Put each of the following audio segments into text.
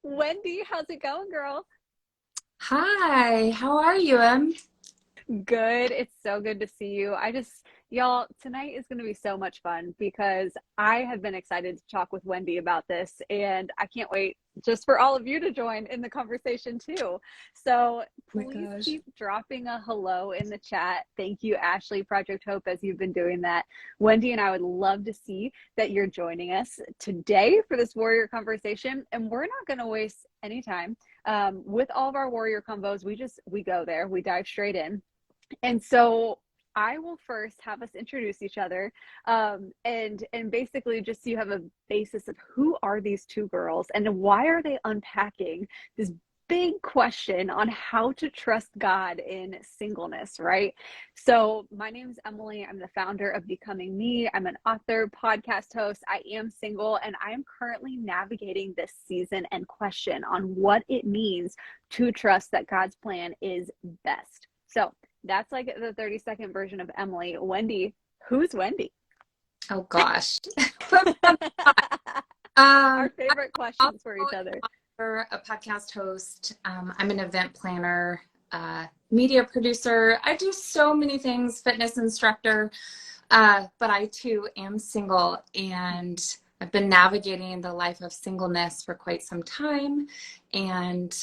Wendy, how's it going, girl? Hi, how are you, Em? Good. It's so good to see you. Y'all, tonight is going to be so much fun because I have been excited to talk with Wendy about this, and I can't wait just for all of you to join in the conversation too. So Oh my please gosh. keep dropping a hello in the chat. Thank you, Ashley, Project Hope, as you've been doing that. Wendy and I would love to see that you're joining us today for this warrior conversation, and we're not going to waste any time. With all of our warrior combos, we go there, we dive straight in. And so I will first have us introduce each other, and basically just so you have a basis of who are these two girls and why are they unpacking this big question on how to trust God in singleness, right? So my name is Emily. I'm the founder of Becoming Me. I'm an author, podcast host. I am single, and I am currently navigating this season and question on what it means to trust that God's plan is best. So that's like the 30-second version of Emily. Wendy, who's Wendy? Oh gosh. Our I'm favorite also questions for each other. a podcast host. I'm an event planner, media producer. I do so many things, fitness instructor, but I too am single, and I've been navigating the life of singleness for quite some time. And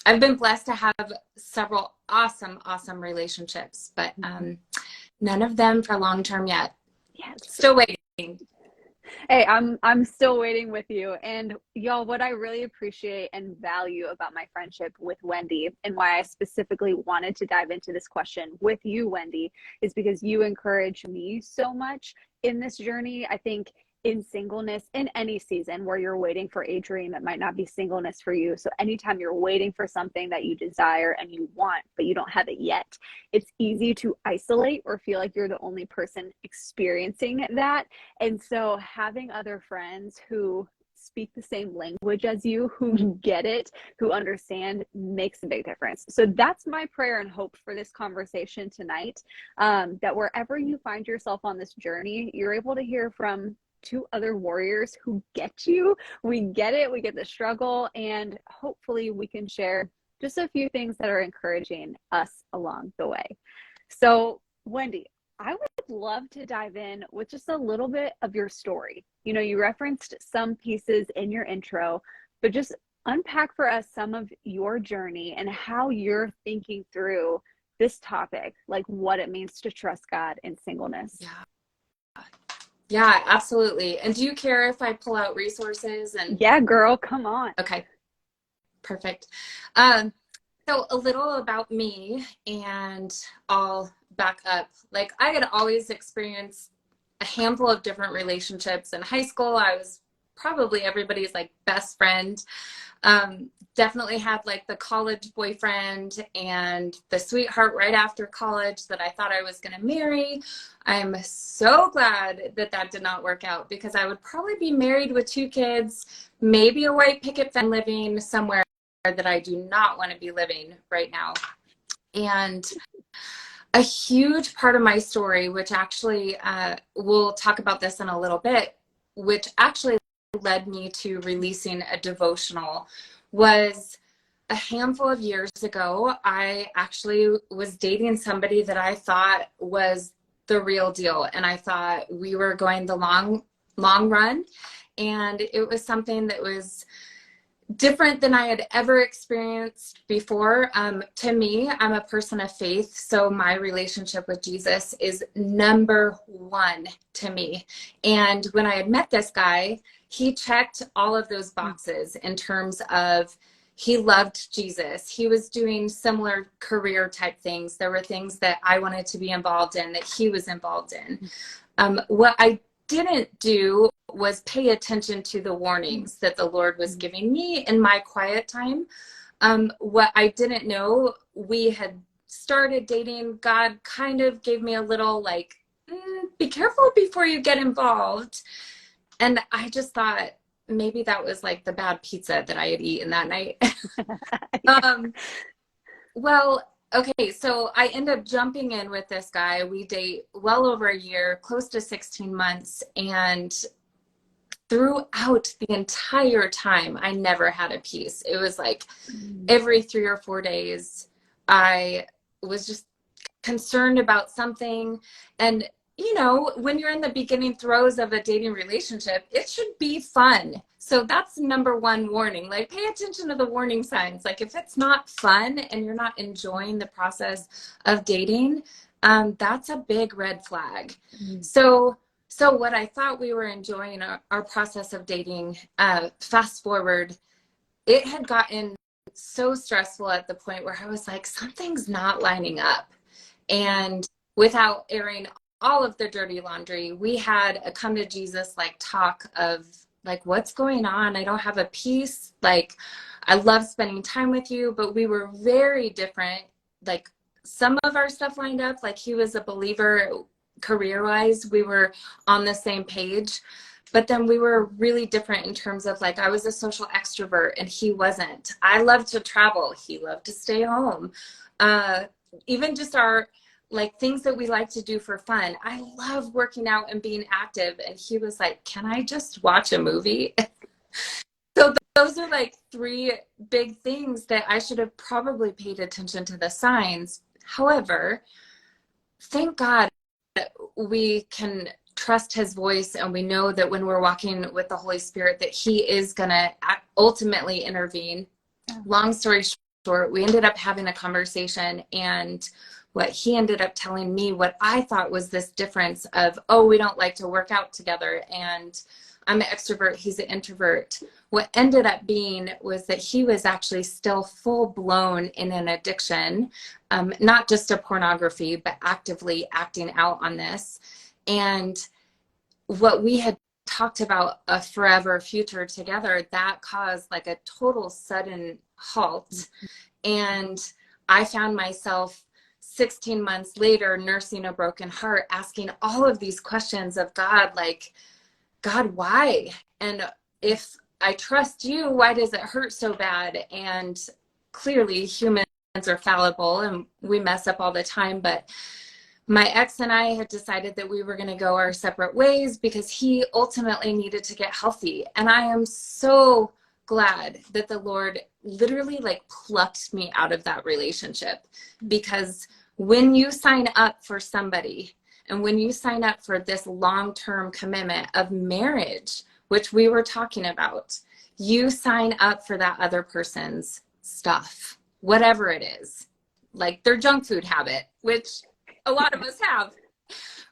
I've been blessed to have several awesome relationships, but none of them for long term yet. Yes. Still waiting. Hey, I'm still waiting with you. And y'all, what I really appreciate and value about my friendship with Wendy and why I specifically wanted to dive into this question with you, Wendy, is because you encourage me so much in this journey. I think in singleness, in any season where you're waiting for a dream, it might not be singleness for you. So anytime you're waiting for something that you desire and you want, but you don't have it yet, it's easy to isolate or feel like you're the only person experiencing that. And so having other friends who speak the same language as you, who get it, who understand, makes a big difference. So that's my prayer and hope for this conversation tonight, that wherever you find yourself on this journey, you're able to hear from two other warriors who get you. We get it, we get the struggle, and hopefully we can share just a few things that are encouraging us along the way. So, Wendy, I would love to dive in with just a little bit of your story. You know, you referenced some pieces in your intro, but just unpack for us some of your journey and how you're thinking through this topic, like what it means to trust God in singleness. Yeah. Yeah, absolutely. And do you care if I pull out resources and Yeah, girl, come on. okay, perfect. Um, so a little about me, and I'll back up. Like, I had always experienced a handful of different relationships. In high school, I was probably everybody's like best friend. Definitely had like the college boyfriend and the sweetheart right after college that I thought I was going to marry. I'm so glad that that did not work out, because I would probably be married with two kids, maybe a white picket fence, living somewhere that I do not want to be living right now. And a huge part of my story, which actually, we'll talk about this in a little bit, which actually led me to releasing a devotional, was a handful of years ago. I actually was dating somebody that I thought was the real deal, and I thought we were going the long run, and it was something that was different than I had ever experienced before. To me, I'm a person of faith, so my relationship with Jesus is number one to me. And when I had met this guy, he checked all of those boxes in terms of he loved Jesus. He was doing similar career type things. There were things that I wanted to be involved in that he was involved in. What I didn't do was pay attention to the warnings that the Lord was giving me in my quiet time. What I didn't know, we had started dating. God kind of gave me a little like, be careful before you get involved. And I just thought maybe that was like the bad pizza that I had eaten that night. Well, okay, so I end up jumping in with this guy. We date well over a year, close to 16 months. And throughout the entire time, I never had a peace. It was like every 3 or 4 days, I was just concerned about something. And, you know, when you're in the beginning throes of a dating relationship, it should be fun. So that's number one warning. Like, pay attention to the warning signs. Like, if it's not fun and you're not enjoying the process of dating, that's a big red flag. So what I thought we were enjoying our process of dating, fast forward, it had gotten so stressful at the point where I was like, something's not lining up. And without airing all of the dirty laundry, we had a come to Jesus like talk of like, what's going on? I don't have a peace. Like, I love spending time with you, but we were very different. Like, some of our stuff lined up. Like, he was a believer career-wise. We were on the same page. But then we were really different in terms of like, I was a social extrovert and he wasn't. I loved to travel. He loved to stay home. Even just our like things that we like to do for fun. I love working out and being active. And he was like, can I just watch a movie? So those are like three big things that I should have probably paid attention to the signs. However, thank God that we can trust his voice, and we know that when we're walking with the Holy Spirit that he is going to ultimately intervene. Long story short, we ended up having a conversation, and what he ended up telling me, what I thought was this difference of, oh, we don't like to work out together, and I'm an extrovert, he's an introvert. What ended up being was that he was actually still full blown in an addiction, not just to pornography, but actively acting out on this. And what we had talked about a forever future together, that caused like a total sudden halt. And I found myself 16 months later nursing a broken heart, asking all of these questions of God, like, God, why? And if I trust you, why does it hurt so bad? And clearly humans are fallible and we mess up all the time. But my ex and I had decided that we were going to go our separate ways because he ultimately needed to get healthy. And I am so glad that the Lord literally like plucked me out of that relationship, because when you sign up for somebody, and when you sign up for this long-term commitment of marriage, which we were talking about, you sign up for that other person's stuff, whatever it is, like their junk food habit, which a lot of us have.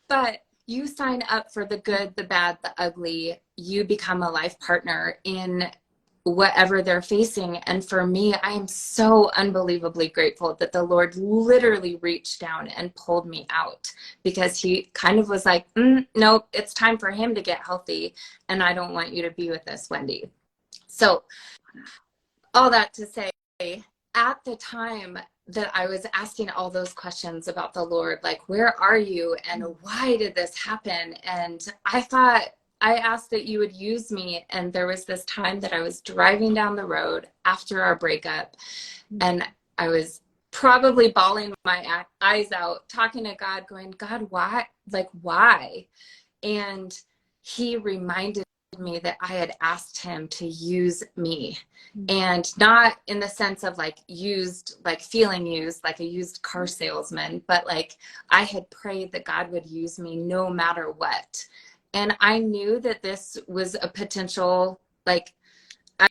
But you sign up for the good, the bad, the ugly. You become a life partner in whatever they're facing. And for me, I am so unbelievably grateful that the Lord literally reached down and pulled me out, because he kind of was like, nope, it's time for him to get healthy. And I don't want you to be with us, Wendy. So all that to say, at the time that I was asking all those questions about the Lord, like, where are you? And why did this happen? And I thought, I asked that you would use me. And there was this time that I was driving down the road after our breakup, and I was probably bawling my eyes out, talking to God, going, God, why? Like, why? And he reminded me that I had asked him to use me, and not in the sense of like used, like feeling used, like a used car salesman, but like I had prayed that God would use me no matter what. And I knew that this was a potential, like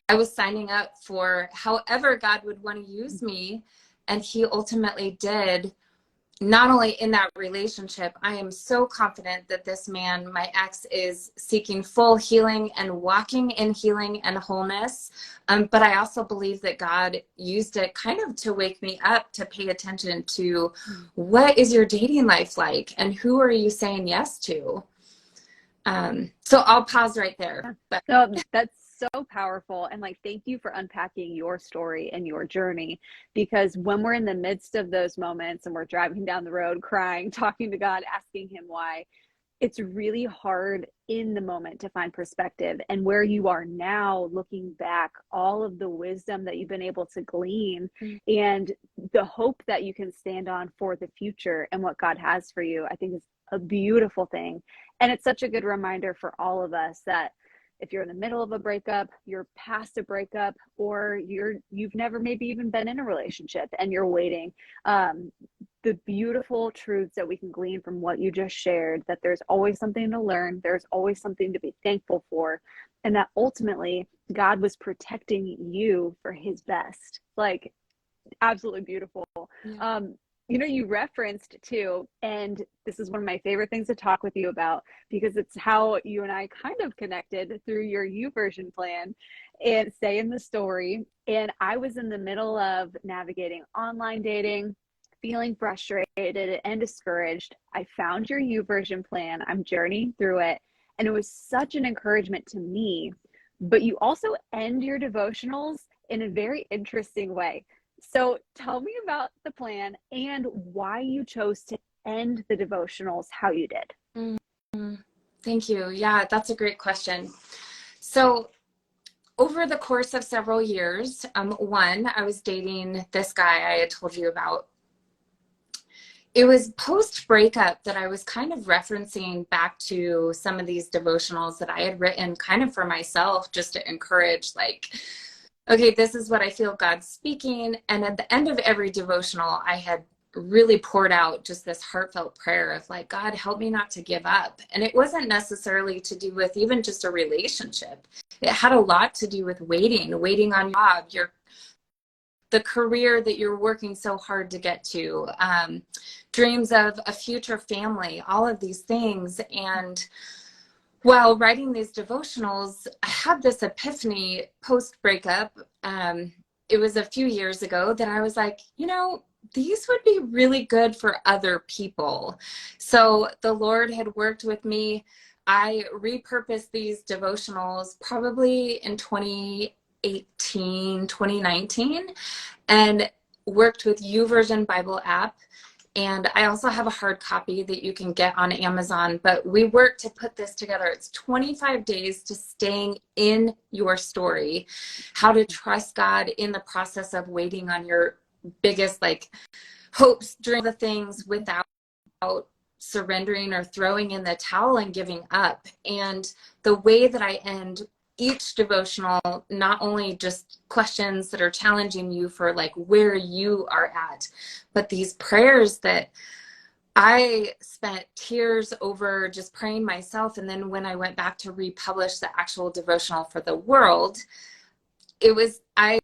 I was signing up for however God would want to use me. And he ultimately did. Not only in that relationship, I am so confident that this man, my ex, is seeking full healing and walking in healing and wholeness. But I also believe that God used it kind of to wake me up to pay attention to what is your dating life like and who are you saying yes to? So I'll pause right there. But No, that's so powerful. And like, thank you for unpacking your story and your journey, because when we're in the midst of those moments and we're driving down the road, crying, talking to God, asking him why, it's really hard in the moment to find perspective. And where you are now, looking back, all of the wisdom that you've been able to glean and the hope that you can stand on for the future and what God has for you, I think is a beautiful thing. And it's such a good reminder for all of us that if you're in the middle of a breakup, you're past a breakup, or you've never maybe even been in a relationship and you're waiting. The beautiful truths that we can glean from what you just shared, that there's always something to learn, there's always something to be thankful for, and that ultimately God was protecting you for his best. Like, absolutely beautiful. Yeah. You referenced too, and this is one of my favorite things to talk with you about, because it's how you and I kind of connected through your YouVersion plan and say in the story. And I was in the middle of navigating online dating, feeling frustrated and discouraged. I found your YouVersion plan. I'm journeying through it, and it was such an encouragement to me. But you also end your devotionals in a very interesting way. So tell me about the plan and why you chose to end the devotionals how you did. Mm-hmm. Thank you. Yeah, that's a great question. So over the course of several years, I was dating this guy I had told you about. It was post breakup that I was kind of referencing back to some of these devotionals that I had written kind of for myself, just to encourage, like, okay, this is what I feel God's speaking. And at the end of every devotional, I had really poured out just this heartfelt prayer of like, God, help me not to give up. And it wasn't necessarily to do with even just a relationship. It had a lot to do with waiting on your the career that you're working so hard to get to, dreams of a future family, all of these things. And while writing these devotionals, I had this epiphany post breakup. It was a few years ago that I was like, these would be really good for other people. So the Lord had worked with me. I repurposed these devotionals probably in 2018, 2019, and worked with YouVersion Bible app. And I also have a hard copy that you can get on Amazon, but we worked to put this together. It's 25 days to staying in your story, how to trust God in the process of waiting on your biggest hopes, dreams, the things without surrendering or throwing in the towel and giving up. And the way that I end each devotional, not only just questions that are challenging you for where you are at, but these prayers that I spent tears over just praying myself. And then when I went back to republish the actual devotional for the world, I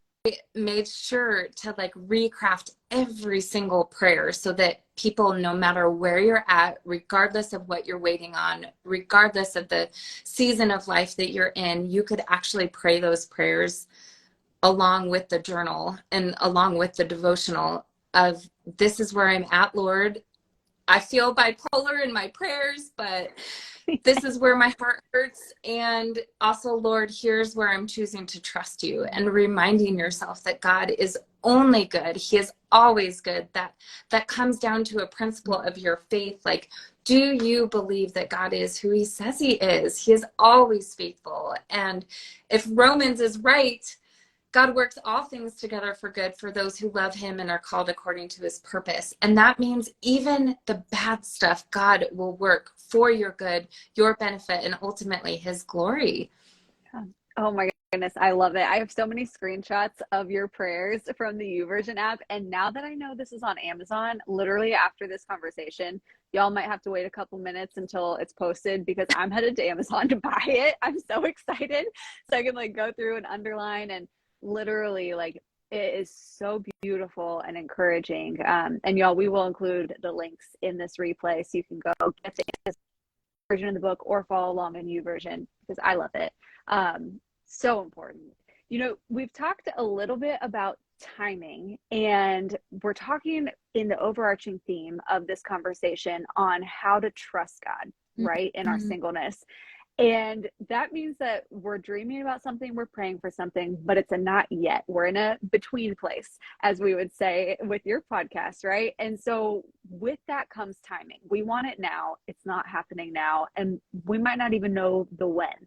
made sure to recraft every single prayer so that people, no matter where you're at, regardless of what you're waiting on, regardless of the season of life that you're in, you could actually pray those prayers along with the journal and along with the devotional of, this is where I'm at, Lord. I feel bipolar in my prayers, but this is where my heart hurts. And also, Lord, here's where I'm choosing to trust you, and reminding yourself that God is only good. He is always good. That comes down to a principle of your faith. Do you believe that God is who he says he is? He is always faithful. And if Romans is right, God works all things together for good for those who love him and are called according to his purpose. And that means even the bad stuff, God will work for your good, your benefit, and ultimately his glory. Oh my goodness, I love it. I have so many screenshots of your prayers from the YouVersion app. And now that I know this is on Amazon, literally after this conversation, y'all might have to wait a couple minutes until it's posted, because I'm headed to Amazon to buy it. I'm so excited. So I can go through and underline, and literally it is so beautiful and encouraging. And y'all, we will include the links in this replay so you can go get the version of the book or follow along in YouVersion, because I love it. So important. We've talked a little bit about timing, and we're talking in the overarching theme of this conversation on how to trust God, right, in our singleness. And that means that we're dreaming about something, we're praying for something, but it's a not yet. We're in a between place, as we would say with your podcast, right? And so with that comes timing. We want it now. It's not happening now. And we might not even know the when.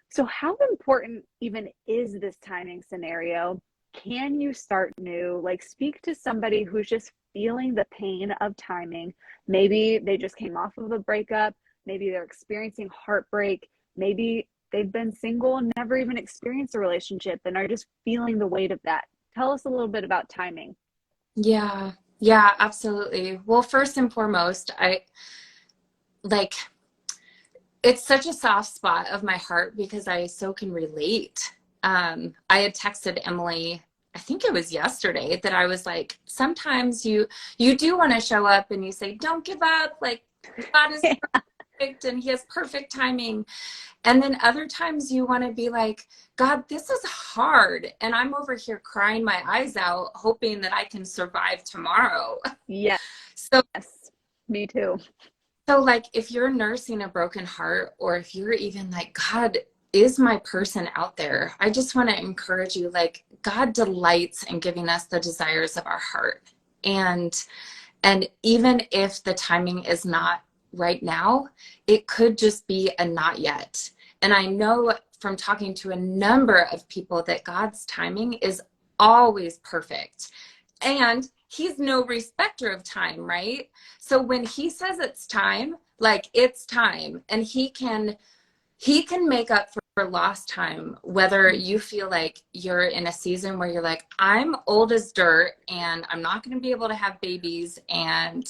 So how important even is this timing scenario? Can you start new? Speak to somebody who's just feeling the pain of timing. Maybe they just came off of a breakup. Maybe they're experiencing heartbreak. Maybe they've been single and never even experienced a relationship and are just feeling the weight of that. Tell us a little bit about timing. Yeah. Yeah, absolutely. Well, first and foremost, I like it's such a soft spot of my heart because I so can relate. I had texted Emily, I think it was yesterday, that I was like, sometimes you do want to show up and you say, don't give up, like God is perfect and he has perfect timing. And then other times you want to be like, God, this is hard. And I'm over here crying my eyes out, hoping that I can survive tomorrow. Yes, So me too. So, like, if you're nursing a broken heart, or if you're even like, God is my person out there, I just want to encourage you, like, God delights in giving us the desires of our heart. And even if the timing is not right now, it could just be a not yet. And I know from talking to a number of people that God's timing is always perfect. And he's no respecter of time, right? So when he says it's time, like it's time, and he can make up for lost time, whether you feel like you're in a season where you're like, I'm old as dirt and I'm not going to be able to have babies, and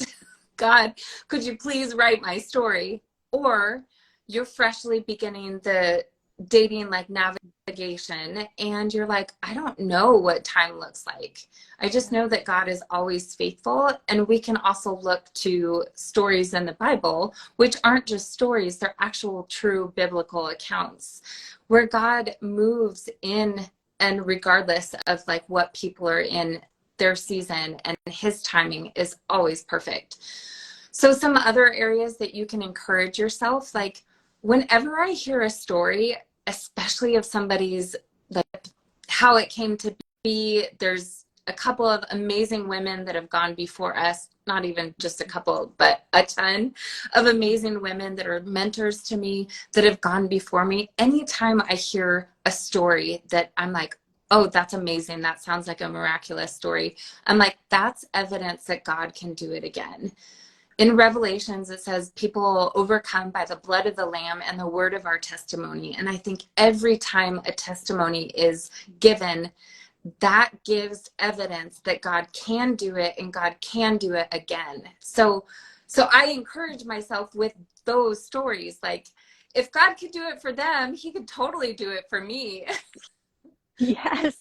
God, could you please write my story? Or you're freshly beginning the dating like navigation and you're like, I don't know what time looks like. I just know that God is always faithful. And we can also look to stories in the Bible, which aren't just stories, they're actual true biblical accounts where God moves in, and regardless of like what people are in their season, and his timing is always perfect. So some other areas that you can encourage yourself, like whenever I hear a story, especially of somebody's, like how it came to be, there's a couple of amazing women that have gone before us, not even just a couple, but a ton of amazing women that are mentors to me that have gone before me. Anytime I hear a story that I'm like, oh, that's amazing, that sounds like a miraculous story, I'm like, that's evidence that God can do it again. In Revelations, it says people overcome by the blood of the Lamb and the word of our testimony. And I think every time a testimony is given, that gives evidence that God can do it and God can do it again. So I encourage myself with those stories. Like, if God could do it for them, he could totally do it for me. Yes.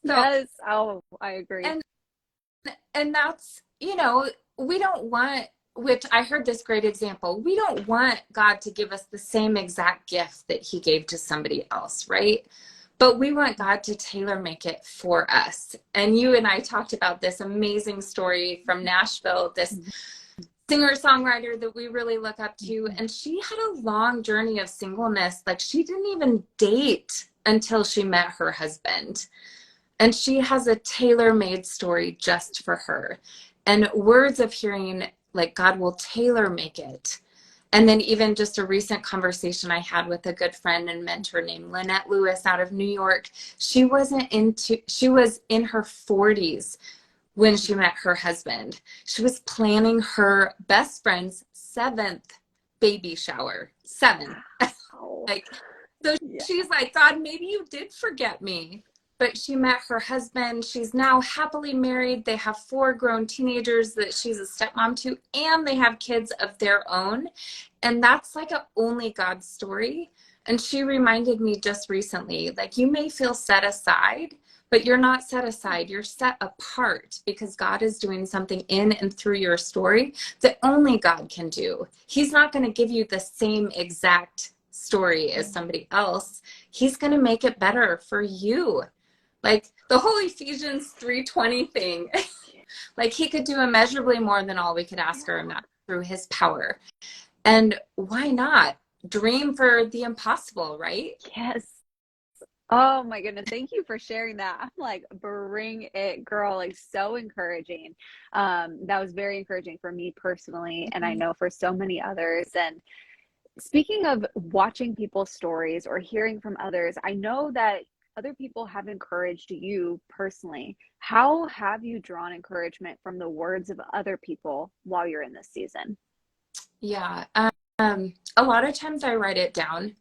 So, Yes. Oh, I agree. and and that's, we don't want, which I heard this great example, we don't want God to give us the same exact gift that he gave to somebody else, right? But we want God to tailor make it for us. And you and I talked about this amazing story from Nashville, this singer-songwriter that we really look up to, and she had a long journey of singleness. Like, she didn't even date until she met her husband. And she has a tailor-made story just for her. And words of hearing, like, God will tailor make it. And then even just a recent conversation I had with a good friend and mentor named Lynette Lewis out of New York. She was in her 40s when she met her husband. She was planning her best friend's 7th baby shower. 7. Oh, Like, so yeah. she's like, God, maybe you did forget me. But she met her husband. She's now happily married. They have 4 grown teenagers that she's a stepmom to, and they have kids of their own. And that's like a only God story. And she reminded me just recently, like, you may feel set aside, but you're not set aside. You're set apart because God is doing something in and through your story that only God can do. He's not going to give you the same exact story as somebody else. He's going to make it better for you. Like the whole Ephesians 3:20 thing, like he could do immeasurably more than all we could ask or imagine through his power. And why not dream for the impossible, right? Yes. Oh my goodness. Thank you for sharing that. I'm like, bring it, girl. Like, so encouraging. That was very encouraging for me personally, and I know for so many others. And speaking of watching people's stories or hearing from others, I know that other people have encouraged you personally. How have you drawn encouragement from the words of other people while you're in this season? Yeah. A lot of times I write it down.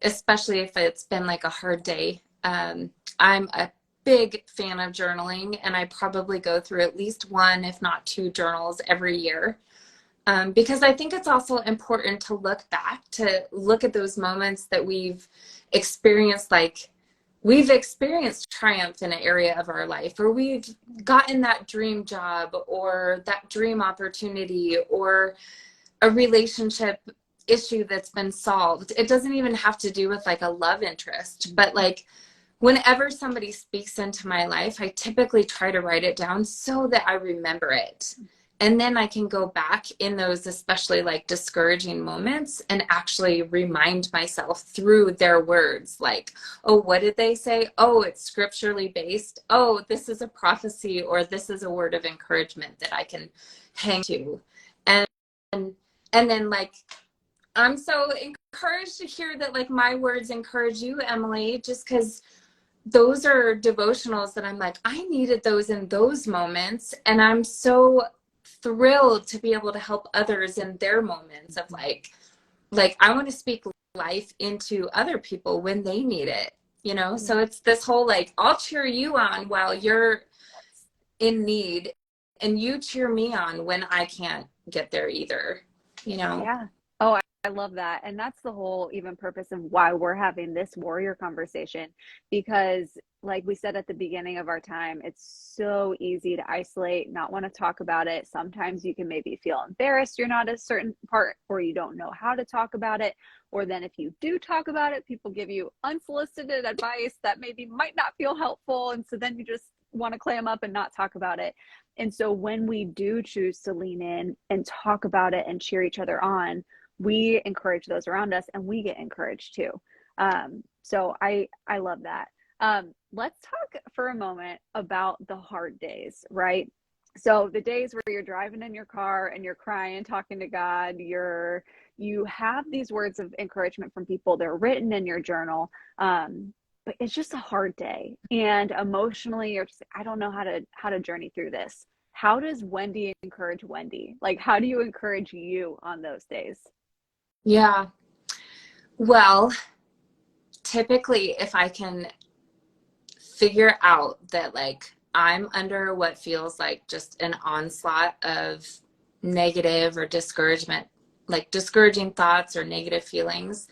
especially if it's been like a hard day. I'm a big fan of journaling, and I probably go through at least one, if not two journals every year. Because I think it's also important to look back, to look at those moments that we've experienced, like we've experienced triumph in an area of our life, or we've gotten that dream job or that dream opportunity or a relationship issue that's been solved. It doesn't even have to do with like a love interest, but like whenever somebody speaks into my life, I typically try to write it down so that I remember it. And then I can go back in those, especially like discouraging moments, and actually remind myself through their words, like, oh, what did they say? Oh, it's scripturally based. Oh, this is a prophecy, or this is a word of encouragement that I can hang to. And and then like, I'm so encouraged to hear that like my words encourage you, Emily, just because those are devotionals that I'm like, I needed those in those moments. And I'm so thrilled to be able to help others in their moments of like I want to speak life into other people when they need it, you know? So it's this whole like, I'll cheer you on while you're in need, and you cheer me on when I can't get there either, you know? Yeah. Oh, I love that. And that's the whole even purpose of why we're having this warrior conversation. Because, like we said at the beginning of our time, it's so easy to isolate, not want to talk about it. Sometimes you can maybe feel embarrassed you're not a certain part, or you don't know how to talk about it. Or then if you do talk about it, people give you unsolicited advice that maybe might not feel helpful. And so then you just want to clam up and not talk about it. And so when we do choose to lean in and talk about it and cheer each other on, we encourage those around us, and we get encouraged too. So I love that. Let's talk for a moment about the hard days, right? So the days where you're driving in your car and you're crying, talking to God, you have these words of encouragement from people. They're written in your journal. But it's just a hard day, and emotionally you're just, I don't know how to journey through this. How does Wendy encourage Wendy? Like, how do you encourage you on those days? Yeah. Well, typically if I can figure out that like I'm under what feels like just an onslaught of negative or discouragement, like discouraging thoughts or negative feelings,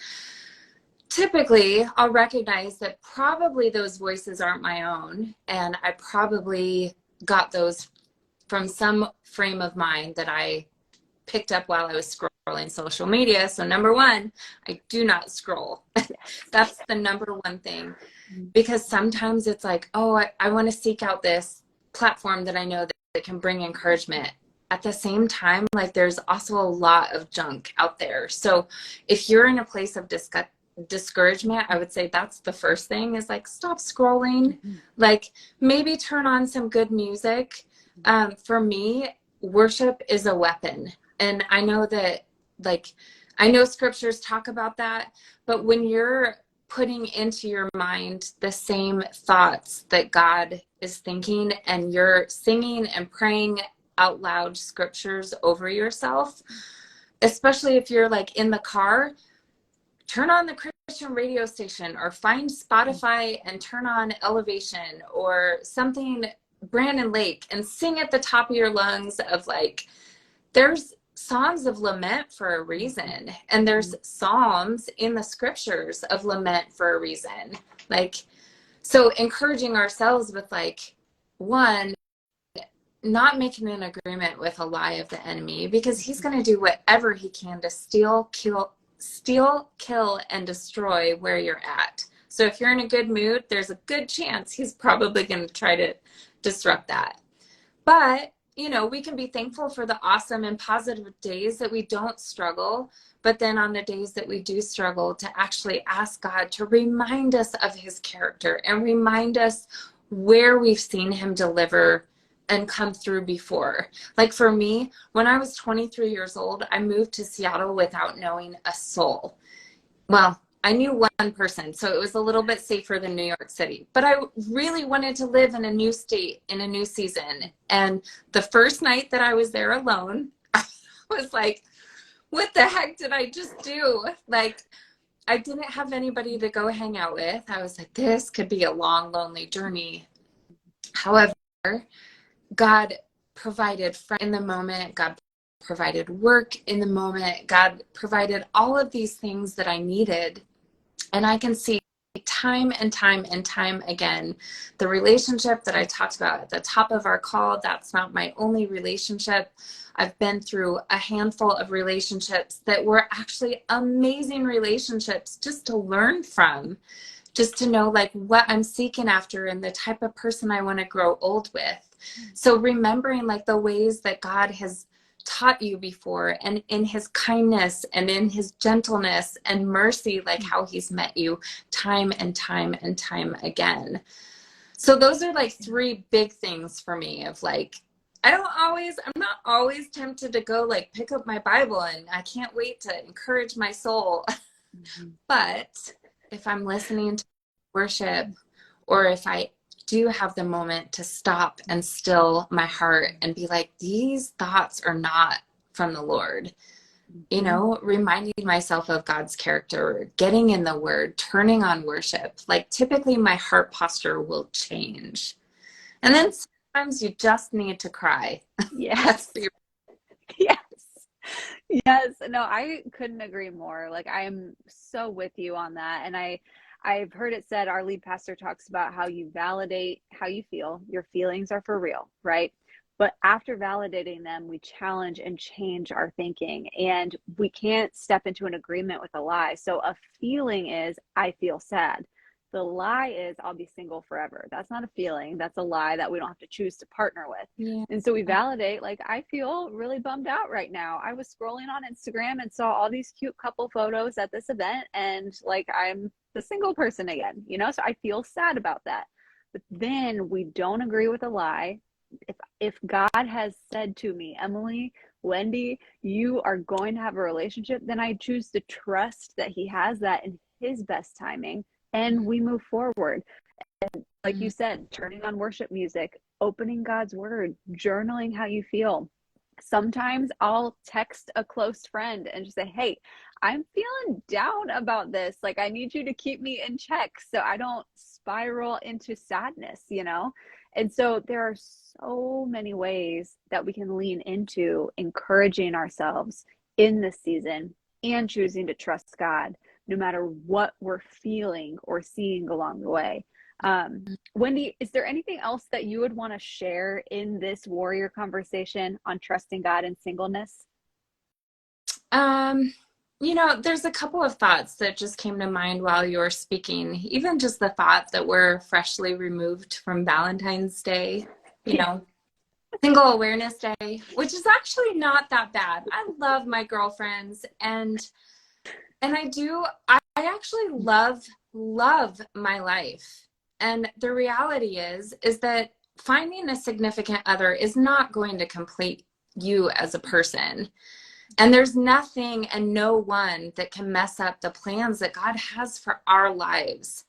typically I'll recognize that probably those voices aren't my own, and I probably got those from some frame of mind that I picked up while I was scrolling social media. So number one, I do not scroll. That's the number one thing, because sometimes it's like, oh, I want to seek out this platform that I know that can bring encouragement. At the same time, like there's also a lot of junk out there. So if you're in a place of discouragement, I would say that's the first thing, is like, stop scrolling. Like maybe turn on some good music. For me, worship is a weapon. And I know that, like, I know scriptures talk about that, but when you're putting into your mind the same thoughts that God is thinking, and you're singing and praying out loud scriptures over yourself, especially if you're like in the car, turn on the Christian radio station, or find Spotify and turn on Elevation or something, Brandon Lake, and sing at the top of your lungs of like, there's songs of lament for a reason, and there's psalms in the scriptures of lament for a reason. Like, so encouraging ourselves with like, one, not making an agreement with a lie of the enemy, because he's going to do whatever he can to steal, kill, and destroy where you're at. So if you're in a good mood, there's a good chance he's probably going to try to disrupt that. But you know, we can be thankful for the awesome and positive days that we don't struggle, but then on the days that we do struggle, to actually ask God to remind us of his character and remind us where we've seen him deliver and come through before. Like for me, when I was 23 years old, I moved to Seattle without knowing a soul. Well, I knew one person, so it was a little bit safer than New York City. But I really wanted to live in a new state, in a new season. And the first night that I was there alone, I was like, what the heck did I just do? Like, I didn't have anybody to go hang out with. I was like, this could be a long, lonely journey. However, God provided friends in the moment. God provided work in the moment. God provided all of these things that I needed. And I can see time and time and time again, the relationship that I talked about at the top of our call, that's not my only relationship. I've been through a handful of relationships that were actually amazing relationships just to learn from, just to know like what I'm seeking after and the type of person I want to grow old with. So remembering like the ways that God has taught you before, and in his kindness and in his gentleness and mercy, like how he's met you time and time and time again. So those are like three big things for me of like, I'm not always tempted to go like pick up my Bible and I can't wait to encourage my soul. But if I'm listening to worship, or if I do have the moment to stop and still my heart and be like, these thoughts are not from the Lord, you know, reminding myself of God's character, getting in the word, turning on worship, like typically my heart posture will change. And then sometimes you just need to cry. Yes. Yes. Yes. No, I couldn't agree more. Like, I'm so with you on that. And I've heard it said, our lead pastor talks about how you validate how you feel. Your feelings are for real, right? But after validating them, we challenge and change our thinking, and we can't step into an agreement with a lie. So a feeling is, I feel sad. The lie is, I'll be single forever. That's not a feeling. That's a lie that we don't have to choose to partner with. Yeah. And so we validate, like, I feel really bummed out right now. I was scrolling on Instagram and saw all these cute couple photos at this event, and like, I'm the single person again, you know? So I feel sad about that. But then we don't agree with a lie. If God has said to me, Emily, Wendy, you are going to have a relationship, then I choose to trust that he has that in his best timing, and we move forward. And like you said, turning on worship music, opening God's word, journaling how you feel. Sometimes I'll text a close friend and just say, hey, I'm feeling down about this. Like, I need you to keep me in check so I don't spiral into sadness, you know? And so there are so many ways that we can lean into encouraging ourselves in this season and choosing to trust God no matter what we're feeling or seeing along the way. Wendy, is there anything else that you would want to share in this warrior conversation on trusting God and singleness? You know, there's a couple of thoughts that just came to mind while you were speaking. Even just the thought that we're freshly removed from Valentine's Day, you know, Single Awareness Day, which is actually not that bad. I love my girlfriends, and I actually love my life. And the reality is that finding a significant other is not going to complete you as a person. And there's nothing and no one that can mess up the plans that God has for our lives.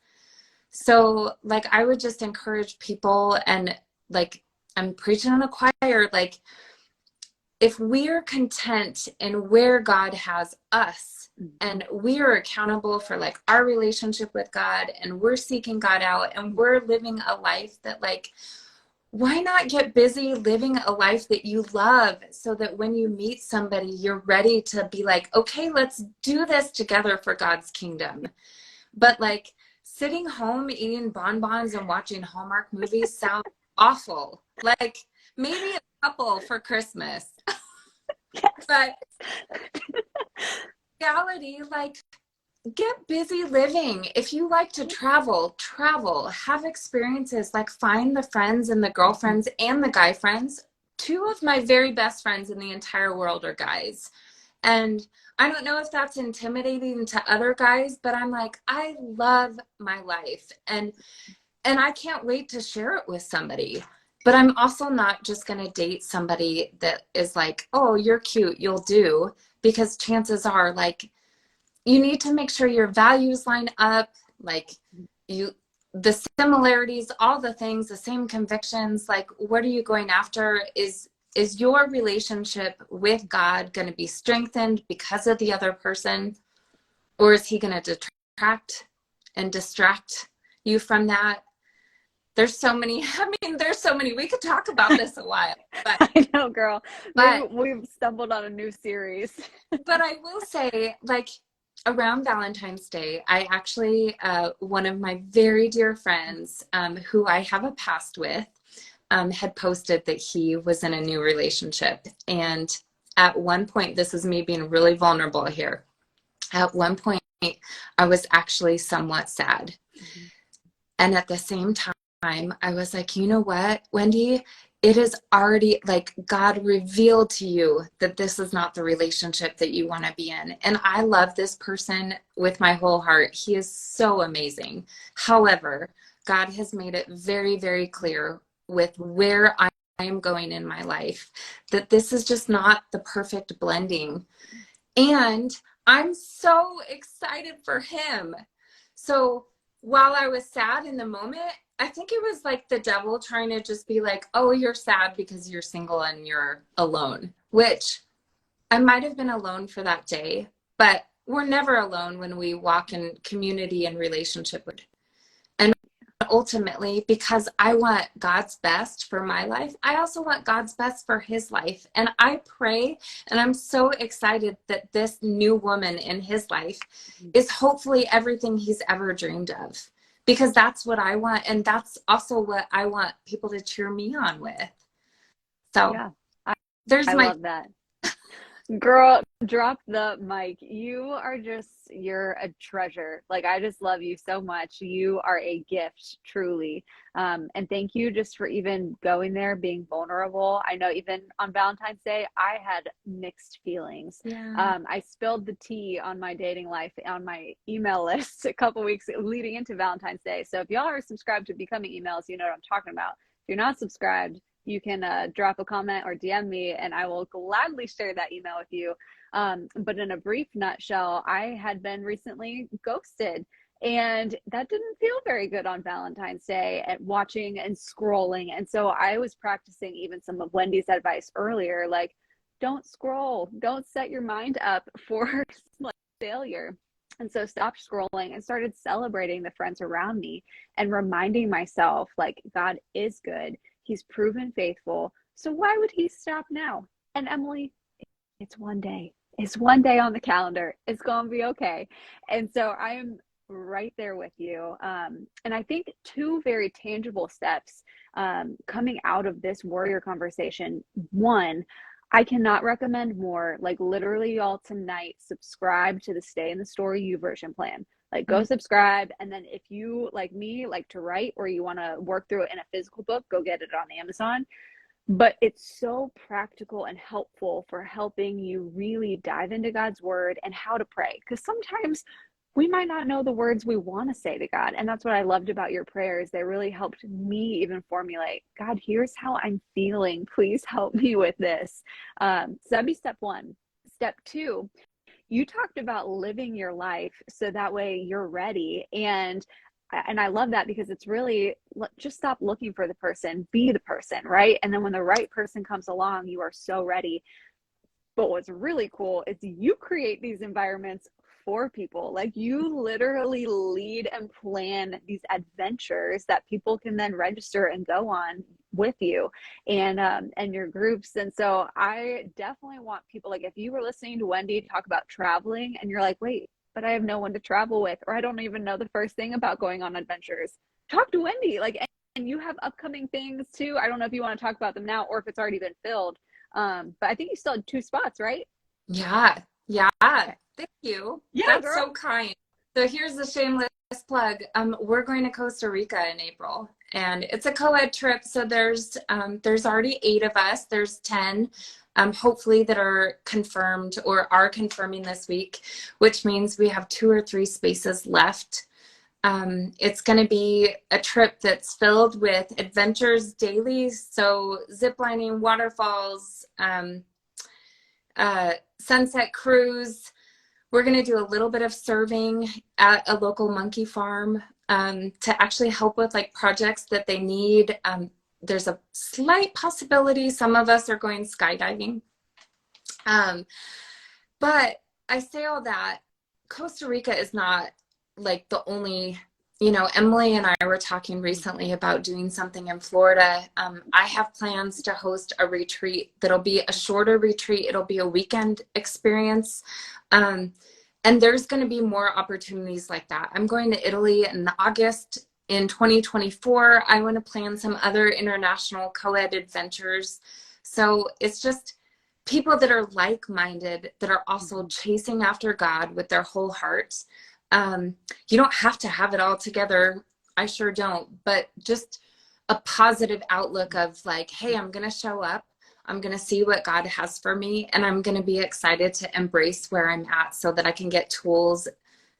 So like, I would just encourage people, and like, I'm preaching in a choir, like, if we're content in where God has us, and we are accountable for like our relationship with God, and we're seeking God out, and we're living a life that, like, why not get busy living a life that you love, so that when you meet somebody, you're ready to be like, okay, let's do this together for God's kingdom. But like, sitting home eating bonbons and watching Hallmark movies sounds awful. Like, maybe a couple for Christmas. Yes. But reality, like, get busy living. If you like to travel, have experiences, like find the friends and the girlfriends and the guy friends. Two of my very best friends in the entire world are guys. And I don't know if that's intimidating to other guys, but I'm like, I love my life. And I can't wait to share it with somebody. But I'm also not just going to date somebody that is like, oh, you're cute, you'll do. Because chances are, like, you need to make sure your values line up, like the similarities, all the things, the same convictions. Like, what are you going after? Is your relationship with God going to be strengthened because of the other person? Or is he going to detract and distract you from that? There's so many, there's so many. We could talk about this a while. But, I know, girl. Maybe but, we've stumbled on a new series. but I will say, like, around Valentine's Day, I actually, one of my very dear friends, who I have a past with, had posted that he was in a new relationship. And at one point, this is me being really vulnerable here. At one point, I was actually somewhat sad. Mm-hmm. And at the same time, I was like, you know what, Wendy, it is already like God revealed to you that this is not the relationship that you want to be in. And I love this person with my whole heart. He is so amazing. However, God has made it very, very clear with where I am going in my life that this is just not the perfect blending. And I'm so excited for him. So while I was sad in the moment, I think it was like the devil trying to just be like, oh, you're sad because you're single and you're alone, which I might have been alone for that day, but we're never alone when we walk in community and relationship. And ultimately, because I want God's best for my life, I also want God's best for his life. And I pray, and I'm so excited that this new woman in his life is hopefully everything he's ever dreamed of, because that's what I want. And that's also what I want people to cheer me on with. So yeah, there's I my love that. Girl, drop the mic. You're a treasure. Like, I just love you so much. You are a gift, truly. And thank you just for even going there, being vulnerable. I know even on Valentine's Day, I had mixed feelings. Yeah. I spilled the tea on my dating life on my email list a couple weeks leading into Valentine's Day. So if y'all are subscribed to Becoming Emails, you know what I'm talking about. If you're not subscribed, you can drop a comment or DM me and I will gladly share that email with you. But in a brief nutshell, I had been recently ghosted, and that didn't feel very good on Valentine's Day at watching and scrolling. And so I was practicing even some of Wendy's advice earlier, like, don't scroll, don't set your mind up for like failure. And so stopped scrolling and started celebrating the friends around me and reminding myself, like, God is good. He's proven faithful. So why would he stop now? And Emily, it's one day. It's one day on the calendar. It's going to be okay. And so I am right there with you. And I think two very tangible steps coming out of this warrior conversation. One, I cannot recommend more. Like, literally, y'all, tonight, subscribe to the Stay in the Story U version plan. Like, go subscribe. And then if you, like me, like to write, or you want to work through it in a physical book, go get it on Amazon. But it's so practical and helpful for helping you really dive into God's word and how to pray. Because sometimes we might not know the words we want to say to God. And that's what I loved about your prayers. They really helped me even formulate, God, here's how I'm feeling. Please help me with this. So that'd be step one. Step two, you talked about living your life so that way you're ready. And I love that, because it's really just stop looking for the person, be the person, right? And then when the right person comes along, you are so ready. But what's really cool is you create these environments for people. Like, you literally lead and plan these adventures that people can then register and go on with you and your groups. And so I definitely want people, like, if you were listening to Wendy talk about traveling and you're like, wait, but I have no one to travel with, or I don't even know the first thing about going on adventures, talk to Wendy. Like, and you have upcoming things too. I don't know if you want to talk about them now or if it's already been filled. But I think you still had 2 spots, right? Yeah. Okay. Thank you. Yeah, That's girl. so kind. So here's the shameless plug. We're going to Costa Rica in April, and it's a co-ed trip. So there's already 8 of us. There's 10, hopefully, that are confirmed or are confirming this week, which means we have 2 or 3 spaces left. It's going to be a trip that's filled with adventures daily. So ziplining, waterfalls, sunset cruise. We're going to do a little bit of serving at a local monkey farm to actually help with like projects that they need. There's a slight possibility some of us are going skydiving. But I say all that Costa Rica is not like the only, Emily and I were talking recently about doing something in Florida. I have plans to host a retreat that'll be a shorter retreat. It'll be a weekend experience. And there's going to be more opportunities like that. I'm going to Italy in August. In 2024, I want to plan some other international co-ed adventures. So it's just people that are like-minded, that are also chasing after God with their whole heart. You don't have to have it all together. I sure don't. But just a positive outlook of like, hey, I'm going to show up. I'm going to see what God has for me, and I'm going to be excited to embrace where I'm at so that I can get tools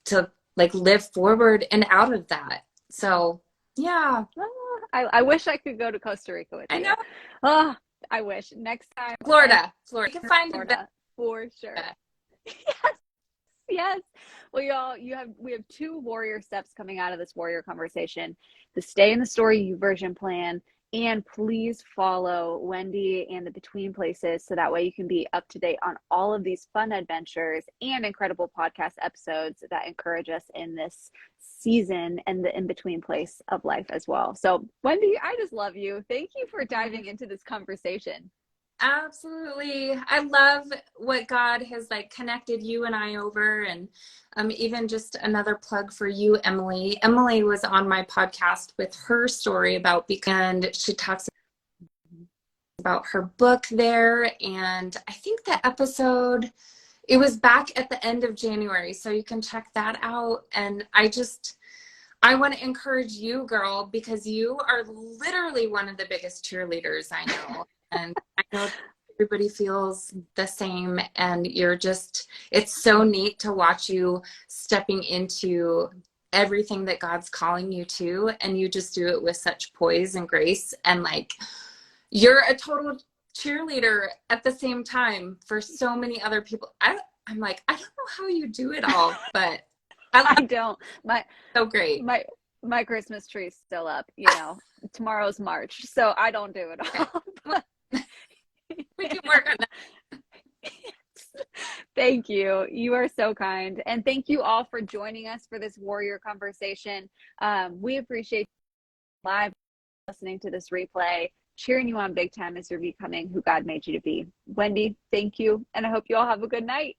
to like live forward and out of that. So, yeah. I wish I could go to Costa Rica with you. I know. Oh, I wish. Next time. Florida. You can find Florida for sure. Yes. Yes. Well, y'all, we have 2 warrior steps coming out of this warrior conversation: the stay in the story you version plan, and please follow Wendy and the Between Places so that way you can be up to date on all of these fun adventures and incredible podcast episodes that encourage us in this season and the in-between place of life as well. So Wendy, I just love you. Thank you for diving into this conversation. Absolutely. I love what God has like connected you and I over. And even just another plug for you, Emily. Emily was on my podcast with her story about, and she talks about her book there. And I think the episode, it was back at the end of January. So you can check that out. And I want to encourage you, girl, because you are literally one of the biggest cheerleaders I know. And I know everybody feels the same, and it's so neat to watch you stepping into everything that God's calling you to, and you just do it with such poise and grace, and like you're a total cheerleader at the same time for so many other people. I'm like, I don't know how you do it all, but I don't. So great. My Christmas tree's still up, tomorrow's March, so I don't do it all. We can work on that. Thank you. You are so kind. And thank you all for joining us for this warrior conversation. We appreciate you live listening to this replay, cheering you on big time as you're becoming who God made you to be. Wendy, thank you. And I hope you all have a good night.